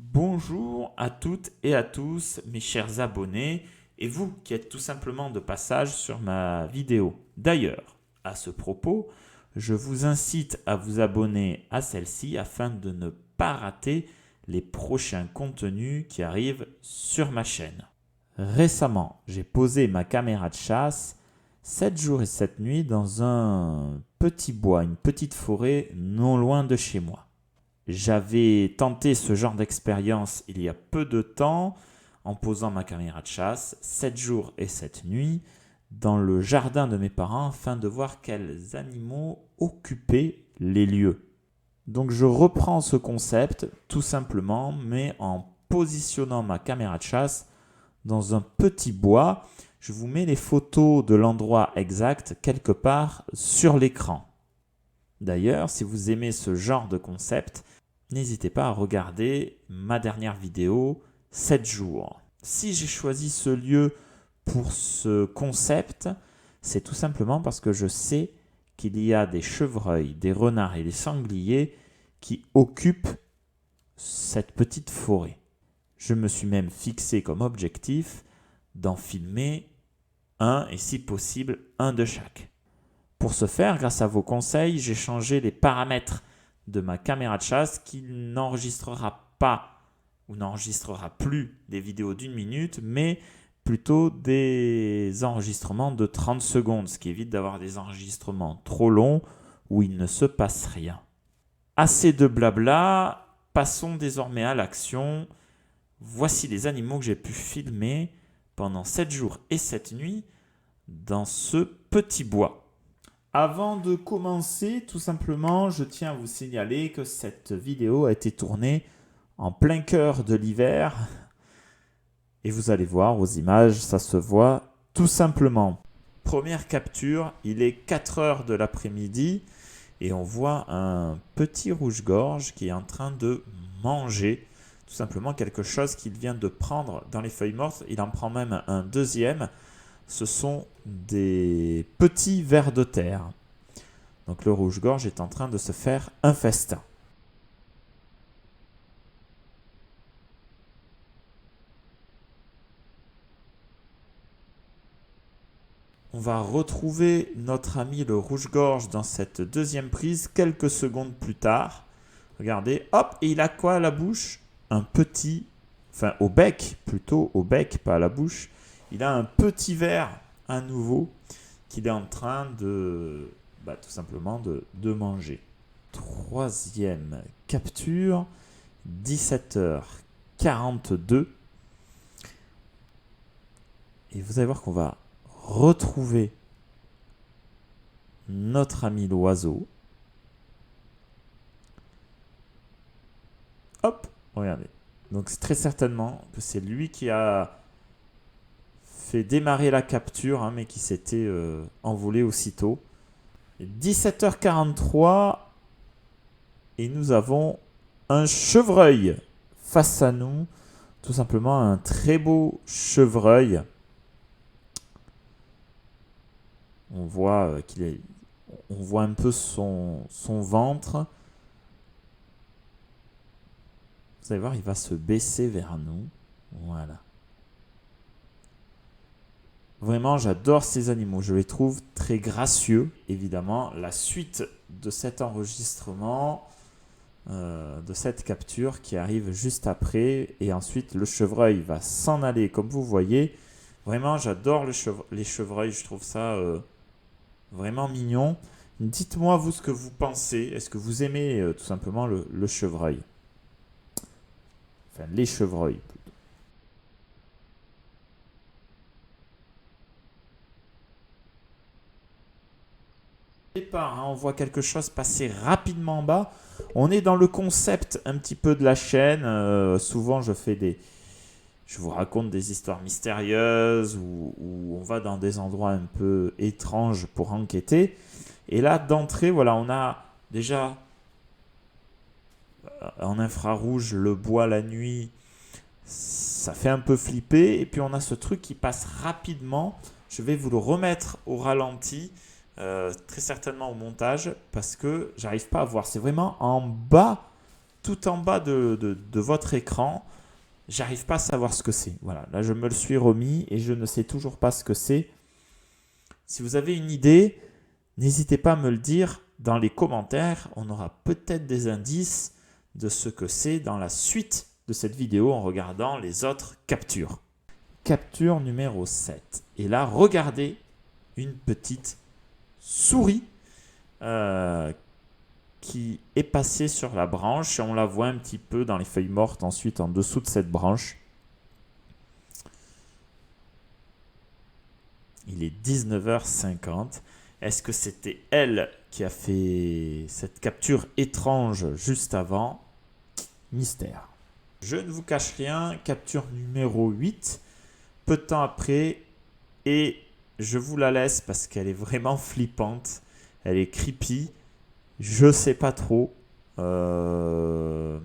Bonjour à toutes et à tous mes chers abonnés et vous qui êtes tout simplement de passage sur ma vidéo. D'ailleurs, à ce propos, je vous incite à vous abonner à celle-ci afin de ne pas rater les prochains contenus qui arrivent sur ma chaîne. Récemment, j'ai posé ma caméra de chasse 7 jours et 7 nuits dans un petit bois, une petite forêt non loin de chez moi. J'avais tenté ce genre d'expérience il y a peu de temps en posant ma caméra de chasse 7 jours et 7 nuits dans le jardin de mes parents afin de voir quels animaux occupaient les lieux. Donc je reprends ce concept tout simplement mais en positionnant ma caméra de chasse dans un petit bois. Je vous mets les photos de l'endroit exact quelque part sur l'écran. D'ailleurs, si vous aimez ce genre de concept, n'hésitez pas à regarder ma dernière vidéo 7 jours. Si j'ai choisi ce lieu pour ce concept, c'est tout simplement parce que je sais qu'il y a des chevreuils, des renards et des sangliers qui occupent cette petite forêt. Je me suis même fixé comme objectif d'en filmer un et si possible un de chaque. Pour ce faire, grâce à vos conseils, j'ai changé les paramètres de ma caméra de chasse qui n'enregistrera pas ou n'enregistrera plus des vidéos d'1 minute, mais plutôt des enregistrements de 30 secondes, ce qui évite d'avoir des enregistrements trop longs où il ne se passe rien. Assez de blabla, passons désormais à l'action. Voici les animaux que j'ai pu filmer pendant 7 jours et 7 nuits dans ce petit bois. Avant de commencer, tout simplement, je tiens à vous signaler que cette vidéo a été tournée en plein cœur de l'hiver. Et vous allez voir aux images, ça se voit tout simplement. Première capture, il est 4 heures de l'après-midi et on voit un petit rouge-gorge qui est en train de manger tout simplement quelque chose qu'il vient de prendre dans les feuilles mortes. Il en prend même un deuxième. Ce sont des petits vers de terre. Donc le rouge-gorge est en train de se faire un festin. On va retrouver notre ami le rouge-gorge dans cette deuxième prise quelques secondes plus tard. Regardez, hop, et il a quoi à la bouche? Un petit, enfin au bec, plutôt au bec, pas à la bouche. Il a un petit ver à nouveau qu'il est en train de, tout simplement de manger. Troisième capture, 17h42. Et vous allez voir qu'on va retrouver notre ami l'oiseau. Hop, regardez. Donc c'est très certainement que c'est lui qui a fait démarrer la capture, mais qui s'était envolé aussitôt. 17h43 et nous avons un chevreuil face à nous. Tout simplement un très beau chevreuil. On voit on voit un peu son ventre. Vous allez voir, il va se baisser vers nous. Voilà. Vraiment, j'adore ces animaux. Je les trouve très gracieux. Évidemment, la suite de cet enregistrement, de cette capture qui arrive juste après. Et ensuite, le chevreuil va s'en aller, comme vous voyez. Vraiment, j'adore les chevreuils. Je trouve ça vraiment mignon. Dites-moi, vous, ce que vous pensez. Est-ce que vous aimez tout simplement le chevreuil? Enfin, les chevreuils. Départ, on voit quelque chose passer rapidement en bas. On est dans le concept un petit peu de la chaîne. Souvent, je vous raconte des histoires mystérieuses où on va dans des endroits un peu étranges pour enquêter. Et là, d'entrée, voilà, on a déjà en infrarouge le bois la nuit. Ça fait un peu flipper. Et puis, on a ce truc qui passe rapidement. Je vais vous le remettre au ralenti. Très certainement au montage parce que j'arrive pas à voir. C'est vraiment en bas tout en bas de votre écran. J'arrive pas à savoir ce que c'est. Voilà, là je me le suis remis et je ne sais toujours pas ce que c'est. Si vous avez une idée, n'hésitez pas à me le dire dans les commentaires. On aura peut-être des indices de ce que c'est dans la suite de cette vidéo en regardant les autres captures. Capture numéro 7. Et là, regardez une petite souris qui est passée sur la branche. Et on la voit un petit peu dans les feuilles mortes ensuite en dessous de cette branche. Il est 19h50. Est-ce que c'était elle qui a fait cette capture étrange juste avant? Mystère. Je ne vous cache rien, capture numéro 8, peu de temps après, et je vous la laisse parce qu'elle est vraiment flippante, elle est creepy, je ne sais pas trop ce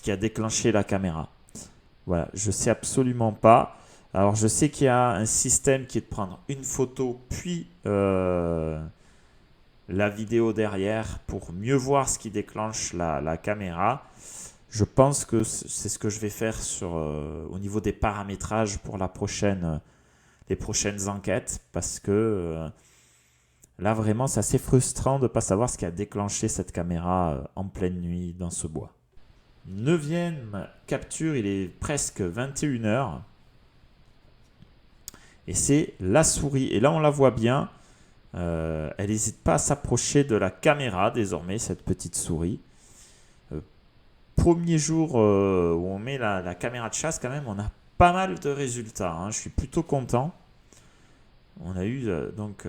qui a déclenché la caméra. Voilà, je ne sais absolument pas. Alors je sais qu'il y a un système qui est de prendre une photo puis la vidéo derrière pour mieux voir ce qui déclenche la caméra. Je pense que c'est ce que je vais faire au niveau des paramétrages pour les prochaines enquêtes parce que là vraiment c'est assez frustrant de ne pas savoir ce qui a déclenché cette caméra en pleine nuit dans ce bois. 9e capture, il est presque 21h. Et c'est la souris. Et là, on la voit bien. Elle n'hésite pas à s'approcher de la caméra désormais, cette petite souris. Premier jour où on met la caméra de chasse, quand même, on a pas mal de résultats. Hein. Je suis plutôt content. On a eu donc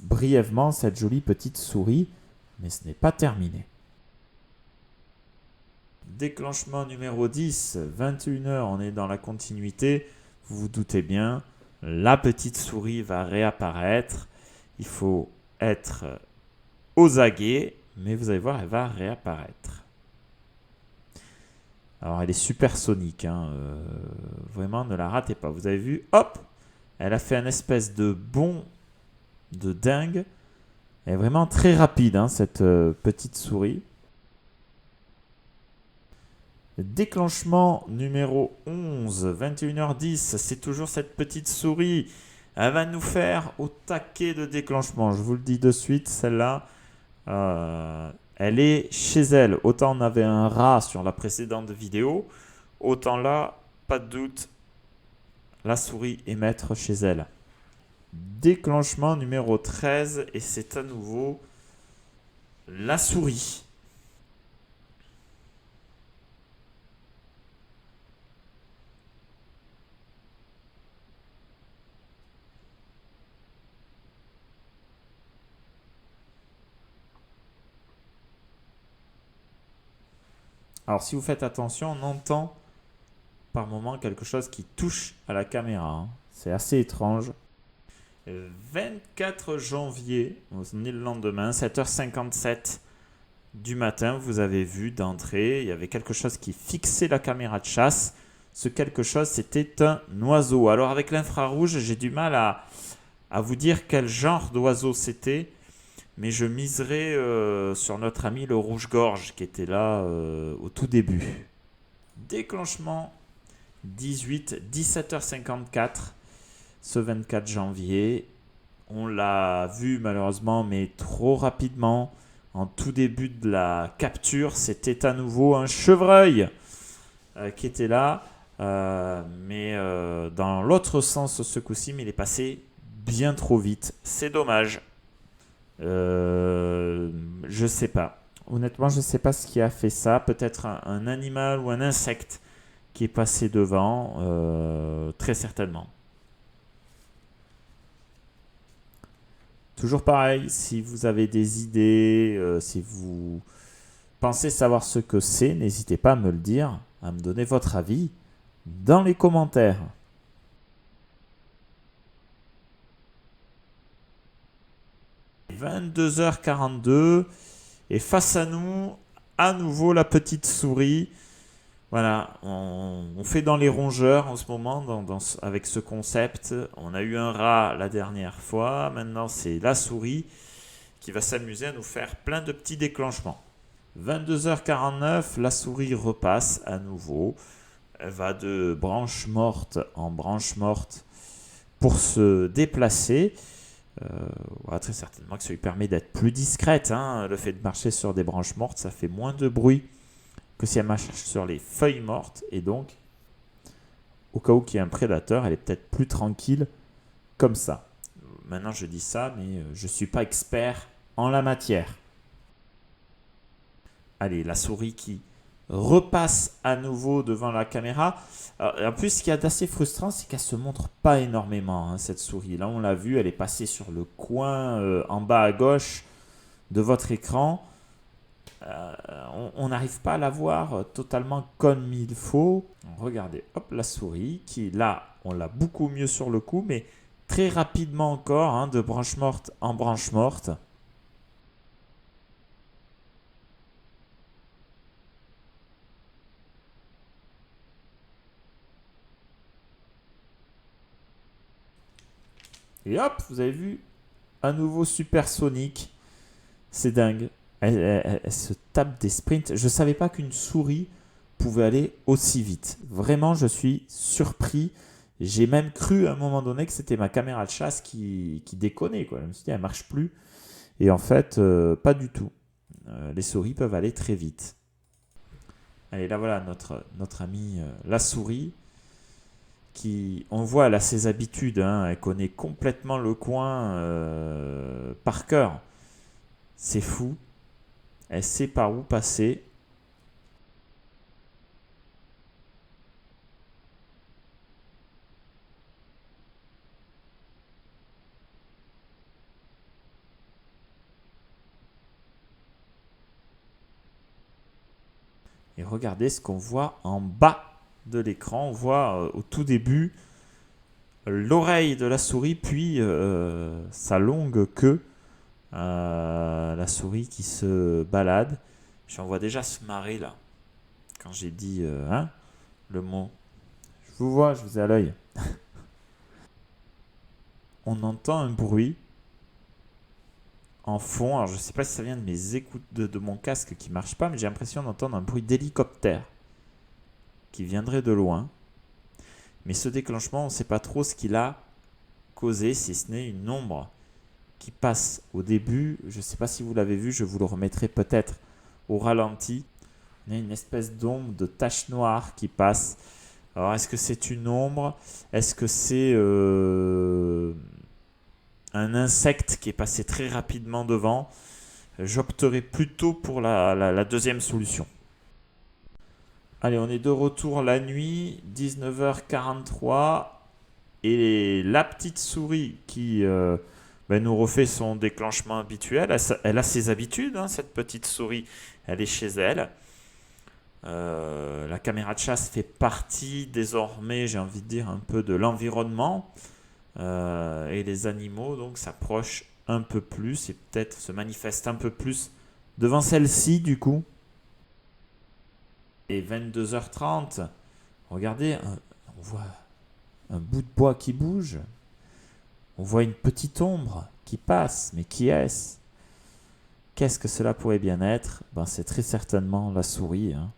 brièvement cette jolie petite souris, mais ce n'est pas terminé. Déclenchement numéro 10, 21h, on est dans la continuité. Vous vous doutez bien. La petite souris va réapparaître. Il faut être aux aguets, mais vous allez voir, elle va réapparaître. Alors, elle est supersonique. Hein. Vraiment, ne la ratez pas. Vous avez vu, hop, elle a fait un espèce de bond de dingue. Elle est vraiment très rapide, hein, cette petite souris. Déclenchement numéro 11, 21h10, c'est toujours cette petite souris. Elle va nous faire au taquet de déclenchement. Je vous le dis de suite, celle-là, elle est chez elle. Autant on avait un rat sur la précédente vidéo, autant là, pas de doute, la souris est maître chez elle. Déclenchement numéro 13, et c'est à nouveau la souris. Alors, si vous faites attention, on entend par moment quelque chose qui touche à la caméra. Hein. C'est assez étrange. 24 janvier, on est le lendemain, 7h57 du matin, vous avez vu d'entrée, il y avait quelque chose qui fixait la caméra de chasse. Ce quelque chose, c'était un oiseau. Alors, avec l'infrarouge, j'ai du mal à vous dire quel genre d'oiseau c'était. Mais je miserai sur notre ami le rouge-gorge qui était là au tout début. Déclenchement 17h54, ce 24 janvier. On l'a vu malheureusement, mais trop rapidement. En tout début de la capture, c'était à nouveau un chevreuil qui était là. Mais dans l'autre sens ce coup-ci, mais il est passé bien trop vite. C'est dommage. Je sais pas. Honnêtement, je sais pas ce qui a fait ça. Peut-être un animal ou un insecte qui est passé devant. Très certainement. Toujours pareil, si vous avez des idées, si vous pensez savoir ce que c'est, n'hésitez pas à me le dire, à me donner votre avis dans les commentaires. « 22h42 et face à nous, à nouveau la petite souris. Voilà, on fait dans les rongeurs en ce moment avec ce concept. On a eu un rat la dernière fois, maintenant c'est la souris qui va s'amuser à nous faire plein de petits déclenchements. 22h49, la souris repasse à nouveau. Elle va de branche morte en branche morte pour se déplacer. Voilà, très certainement que ça lui permet d'être plus discrète, hein. Le fait de marcher sur des branches mortes, ça fait moins de bruit que si elle marche sur les feuilles mortes. Et donc, au cas où il y ait un prédateur, elle est peut-être plus tranquille comme ça. Maintenant, je dis ça, mais je ne suis pas expert en la matière. Allez, la souris qui repasse à nouveau devant la caméra. Alors, en plus, ce qui est assez frustrant, c'est qu'elle se montre pas énormément, hein, cette souris. Là, on l'a vu, elle est passée sur le coin en bas à gauche de votre écran. On n'arrive pas à la voir totalement comme il faut. Regardez, hop, la souris qui, là, on l'a beaucoup mieux sur le coup, mais très rapidement encore, hein, de branche morte en branche morte. Et hop, vous avez vu, à nouveau supersonique. C'est dingue. Elle se tape des sprints. Je ne savais pas qu'une souris pouvait aller aussi vite. Vraiment, je suis surpris. J'ai même cru à un moment donné que c'était ma caméra de chasse qui déconnait, quoi. Je me suis dit, elle marche plus. Et en fait, pas du tout. Les souris peuvent aller très vite. Allez, là voilà notre amie la souris. Qui, on voit, elle a ses habitudes. Hein. Elle connaît complètement le coin par cœur. C'est fou. Elle sait par où passer. Et regardez ce qu'on voit en bas de l'écran. On voit au tout début l'oreille de la souris, puis sa longue queue. La souris qui se balade. J'en vois déjà se marrer là. Quand j'ai dit hein, le mot. Je vous vois, je vous ai à l'œil. On entend un bruit en fond. Alors je ne sais pas si ça vient de mes écoutes de mon casque qui ne marche pas, mais j'ai l'impression d'entendre un bruit d'hélicoptère qui viendrait de loin. Mais ce déclenchement, on ne sait pas trop ce qu'il a causé, si ce n'est une ombre qui passe au début. Je ne sais pas si vous l'avez vu, je vous le remettrai peut-être au ralenti. Il y a une espèce d'ombre, de tache noire qui passe. Alors, est-ce que c'est une ombre? Est-ce que c'est un insecte qui est passé très rapidement devant? J'opterai plutôt pour la deuxième solution. Allez, on est de retour la nuit, 19h43. Et la petite souris qui nous refait son déclenchement habituel, elle a ses habitudes, hein, cette petite souris, elle est chez elle. La caméra de chasse fait partie désormais, j'ai envie de dire, un peu de l'environnement. Et les animaux donc s'approchent un peu plus et peut-être se manifestent un peu plus devant celle-ci du coup. Et 22h30, regardez, on voit un bout de bois qui bouge. On voit une petite ombre qui passe, mais qui est-ce? Qu'est-ce que cela pourrait bien être? C'est très certainement la souris, hein,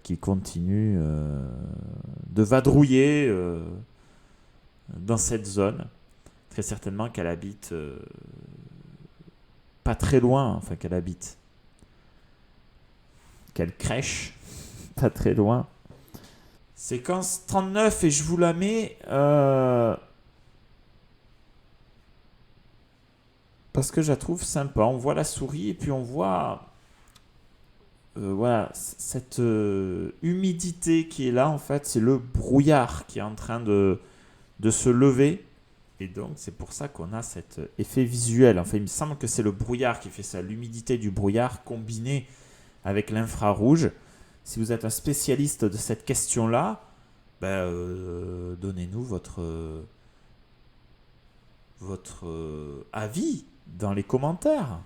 qui continue de vadrouiller dans cette zone. Très certainement qu'elle habite pas très loin, enfin qu'elle habite, qu'elle crèche pas très loin. Séquence 39 et je vous la mets parce que je la trouve sympa. On voit la souris et puis on voit voilà, cette humidité qui est là, en fait, c'est le brouillard qui est en train de se lever. Et donc, c'est pour ça qu'on a cet effet visuel. Enfin, il me semble que c'est le brouillard qui fait ça, l'humidité du brouillard combinée avec l'infrarouge. Si vous êtes un spécialiste de cette question-là, donnez-nous votre avis dans les commentaires.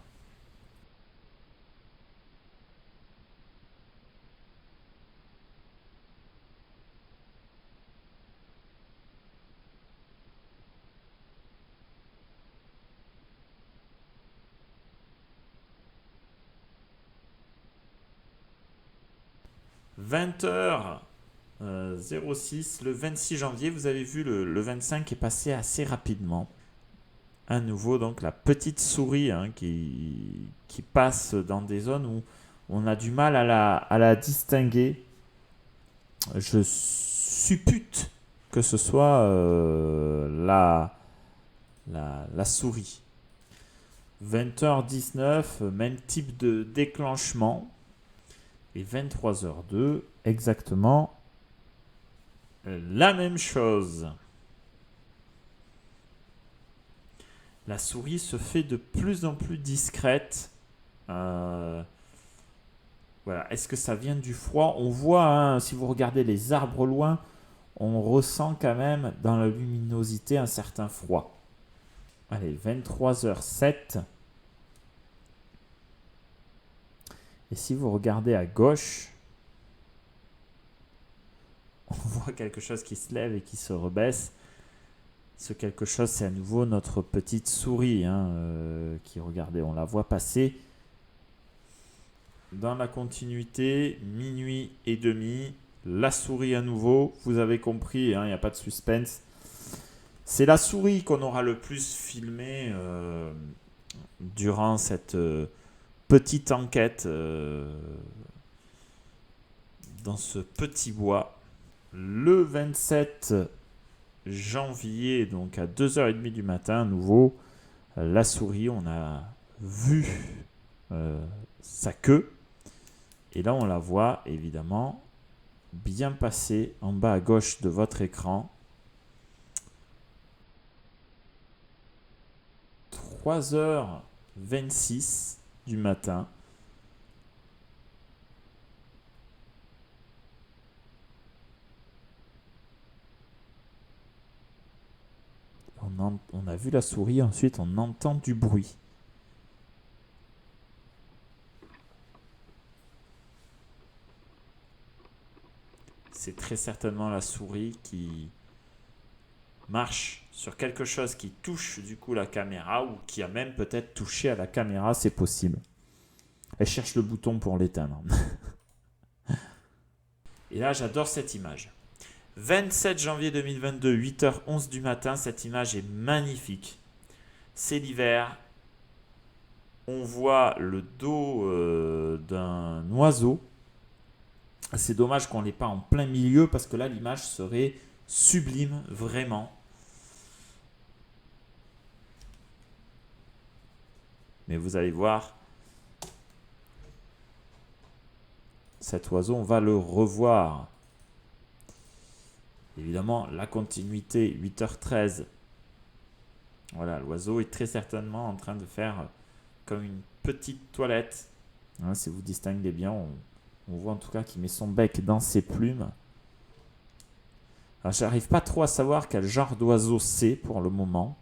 20h06, le 26 janvier, vous avez vu le 25 est passé assez rapidement. À nouveau, donc la petite souris qui passe dans des zones où on a du mal à la distinguer. Je suppute que ce soit la souris. 20h19, même type de déclenchement. Et 23h02, exactement la même chose. La souris se fait de plus en plus discrète. Voilà. Est-ce que ça vient du froid? On voit, si vous regardez les arbres au loin, on ressent quand même dans la luminosité un certain froid. Allez, 23h07. Et si vous regardez à gauche, on voit quelque chose qui se lève et qui se rebaisse. Ce quelque chose, c'est à nouveau notre petite souris qui, regardez, on la voit passer dans la continuité, minuit et demi. La souris à nouveau, vous avez compris, il n'y a pas de suspense. C'est la souris qu'on aura le plus filmée durant cette petite enquête dans ce petit bois. Le 27 janvier, donc à 2h30 du matin, à nouveau, la souris, on a vu sa queue. Et là, on la voit évidemment bien passer en bas à gauche de votre écran. 3h26 du matin. On a vu la souris, ensuite on entend du bruit. C'est très certainement la souris qui marche sur quelque chose qui touche du coup la caméra ou qui a même peut-être touché à la caméra, c'est possible. Elle cherche le bouton pour l'éteindre. Et là, j'adore cette image. 27 janvier 2022, 8h11 du matin, cette image est magnifique. C'est l'hiver. On voit le dos d'un oiseau. C'est dommage qu'on ne l'ait pas en plein milieu parce que là, l'image serait sublime, vraiment. Mais vous allez voir, cet oiseau, on va le revoir. Évidemment, la continuité, 8h13. Voilà, l'oiseau est très certainement en train de faire comme une petite toilette. Si vous distinguez bien, on voit en tout cas qu'il met son bec dans ses plumes. Alors, j'arrive pas trop à savoir quel genre d'oiseau c'est pour le moment.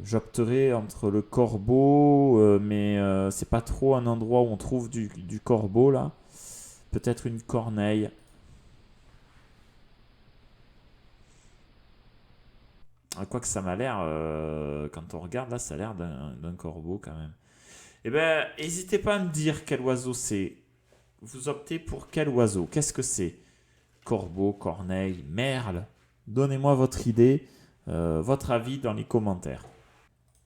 J'opterai entre le corbeau, mais c'est pas trop un endroit où on trouve du corbeau là. Peut-être une corneille. Quoi que ça m'a l'air, quand on regarde là, ça a l'air d'un corbeau quand même. Eh bien, n'hésitez pas à me dire quel oiseau c'est. Vous optez pour quel oiseau? Qu'est-ce que c'est? Corbeau, corneille, merle? Donnez-moi votre idée, votre avis dans les commentaires.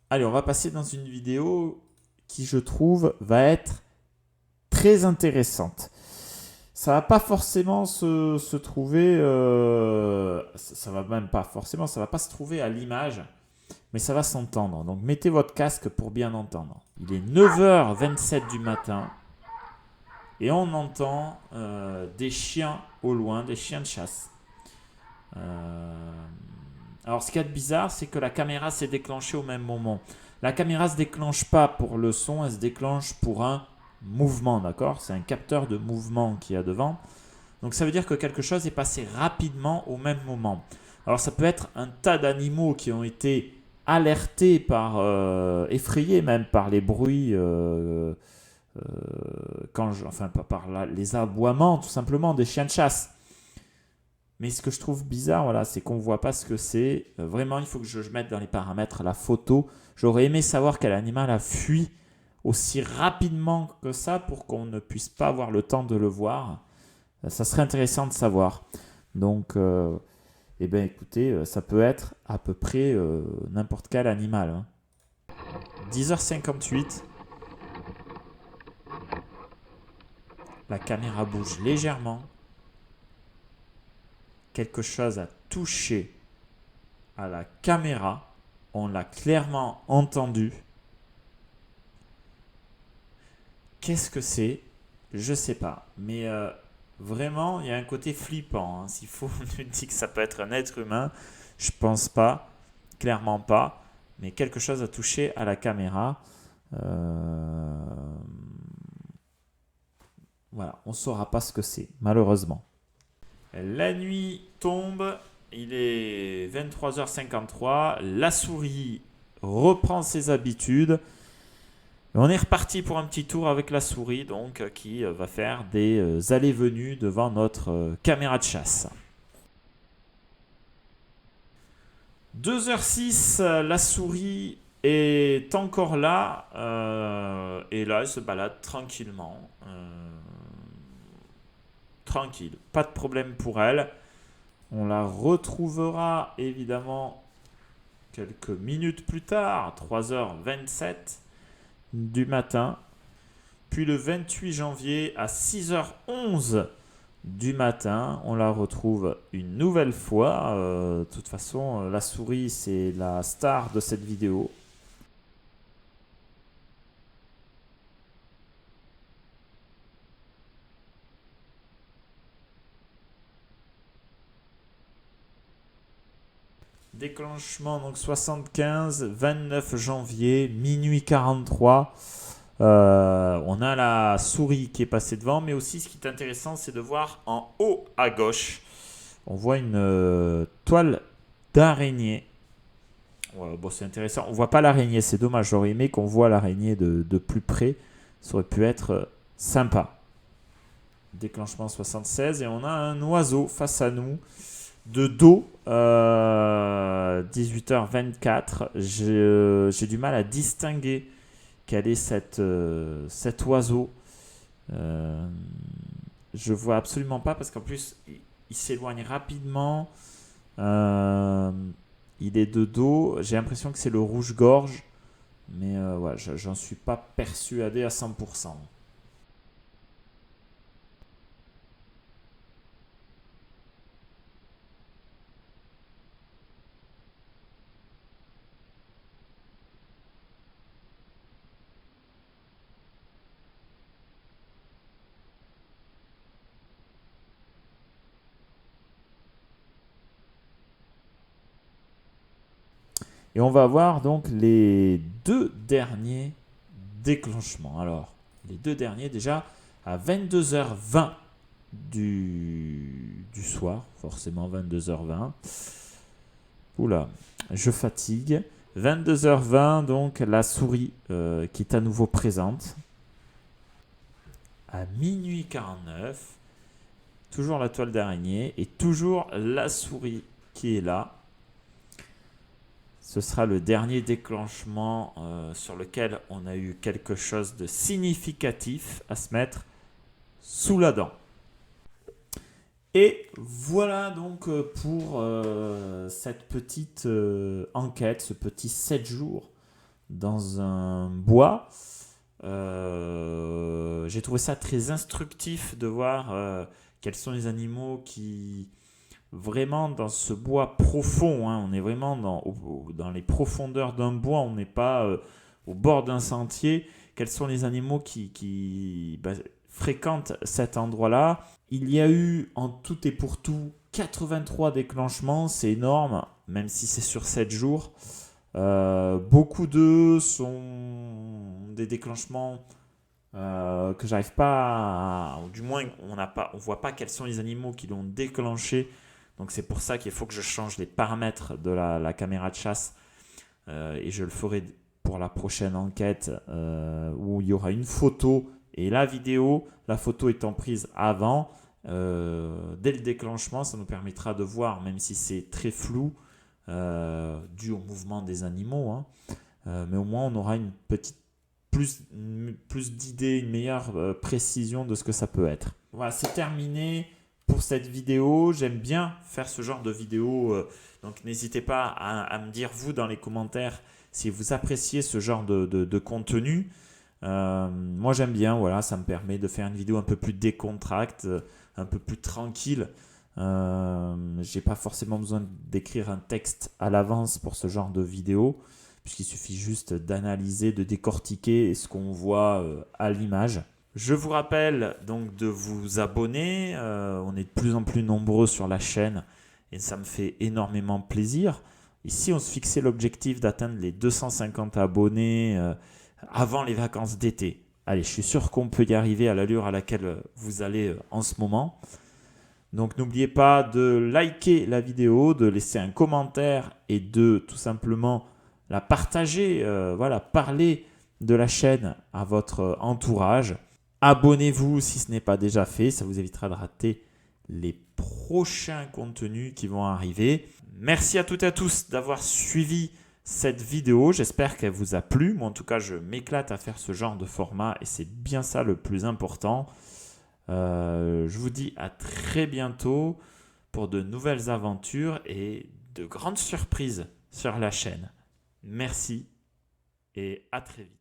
Allez, on va passer dans une vidéo qui, je trouve, va être très intéressante. Ça va pas forcément se trouver, ça va même pas forcément, ça va pas se trouver à l'image, mais ça va s'entendre. Donc mettez votre casque pour bien entendre. Il est 9h27 du matin et on entend des chiens au loin, des chiens de chasse. Alors ce qu'il y a de bizarre, c'est que la caméra s'est déclenchée au même moment. La caméra se déclenche pas pour le son, elle se déclenche pour un mouvement, d'accord? C'est un capteur de mouvement qu'il y a devant. Donc ça veut dire que quelque chose est passé rapidement au même moment. Alors ça peut être un tas d'animaux qui ont été alertés par, effrayés même par les bruits, par les aboiements tout simplement des chiens de chasse. Mais ce que je trouve bizarre, voilà, c'est qu'on ne voit pas ce que c'est. Vraiment, il faut que je mette dans les paramètres la photo. J'aurais aimé savoir quel animal a fui aussi rapidement que ça pour qu'on ne puisse pas avoir le temps de le voir. Ça serait intéressant de savoir. Donc, eh bien, écoutez, ça peut être à peu près n'importe quel animal. Hein. 10h58. La caméra bouge légèrement. Quelque chose a touché à la caméra. On l'a clairement entendu. Qu'est-ce que c'est? Je sais pas. Mais vraiment, il y a un côté flippant. Hein. S'il faut nous dire que ça peut être un être humain, je pense pas. Clairement pas. Mais quelque chose a touché à la caméra. Voilà, on ne saura pas ce que c'est, malheureusement. La nuit tombe, il est 23h53, la souris reprend ses habitudes. On est reparti pour un petit tour avec la souris, donc, qui va faire des allées-venues devant notre caméra de chasse. 2h06, la souris est encore là, et là elle se balade tranquillement. Tranquille, pas de problème pour elle. On la retrouvera évidemment quelques minutes plus tard, 3h27 du matin. Puis le 28 janvier à 6h11 du matin, on la retrouve une nouvelle fois. De toute façon, la souris, c'est la star de cette vidéo. Déclenchement donc 75, 29 janvier, minuit 43. On a la souris qui est passée devant, mais aussi ce qui est intéressant, c'est de voir en haut à gauche, on voit une toile d'araignée. Ouais, bon, c'est intéressant. On voit pas l'araignée, c'est dommage. J'aurais aimé qu'on voit l'araignée de plus près. Ça aurait pu être sympa. Déclenchement 76 et on a un oiseau face à nous de dos. 18h24. J'ai du mal à distinguer quel est cet oiseau. Je vois absolument pas parce qu'en plus il s'éloigne rapidement. Il est de dos. J'ai l'impression que c'est le rouge-gorge. Mais ouais, j'en suis pas persuadé à 100%. Et on va voir donc les deux derniers déclenchements. Alors, les deux derniers déjà à 22h20 du soir, forcément 22h20. Oula, je fatigue. 22h20, donc la souris qui est à nouveau présente. À minuit 49, toujours la toile d'araignée et toujours la souris qui est là. Ce sera le dernier déclenchement sur lequel on a eu quelque chose de significatif à se mettre sous la dent. Et voilà donc pour cette petite enquête, ce petit 7 jours dans un bois. J'ai trouvé ça très instructif de voir quels sont les animaux qui, vraiment dans ce bois profond, hein, on est vraiment dans les profondeurs d'un bois, on n'est pas au bord d'un sentier. Quels sont les animaux qui fréquentent cet endroit-là? Il y a eu en tout et pour tout 83 déclenchements, c'est énorme, même si c'est sur 7 jours. Beaucoup d'eux sont des déclenchements que j'arrive pas à, ou du moins on voit pas quels sont les animaux qui l'ont déclenché. Donc c'est pour ça qu'il faut que je change les paramètres de la caméra de chasse et je le ferai pour la prochaine enquête où il y aura une photo et la vidéo, la photo étant prise avant. Dès le déclenchement, ça nous permettra de voir, même si c'est très flou, dû au mouvement des animaux, hein, mais au moins on aura une petite plus d'idées, une meilleure précision de ce que ça peut être. voilà, c'est terminé pour cette vidéo. J'aime bien faire ce genre de vidéo. Donc n'hésitez pas à me dire vous dans les commentaires si vous appréciez ce genre de contenu. Moi j'aime bien, voilà, ça me permet de faire une vidéo un peu plus décontracte, un peu plus tranquille. J'ai pas forcément besoin d'écrire un texte à l'avance pour ce genre de vidéo, puisqu'il suffit juste d'analyser, de décortiquer ce qu'on voit à l'image. Je vous rappelle donc de vous abonner, on est de plus en plus nombreux sur la chaîne et ça me fait énormément plaisir. Ici on se fixait l'objectif d'atteindre les 250 abonnés avant les vacances d'été. Allez, je suis sûr qu'on peut y arriver à l'allure à laquelle vous allez en ce moment. Donc n'oubliez pas de liker la vidéo, de laisser un commentaire et de tout simplement la partager. Voilà, parler de la chaîne à votre entourage. Abonnez-vous si ce n'est pas déjà fait, ça vous évitera de rater les prochains contenus qui vont arriver. Merci à toutes et à tous d'avoir suivi cette vidéo. J'espère qu'elle vous a plu. Moi, en tout cas, je m'éclate à faire ce genre de format et c'est bien ça le plus important. Je vous dis à très bientôt pour de nouvelles aventures et de grandes surprises sur la chaîne. Merci et à très vite.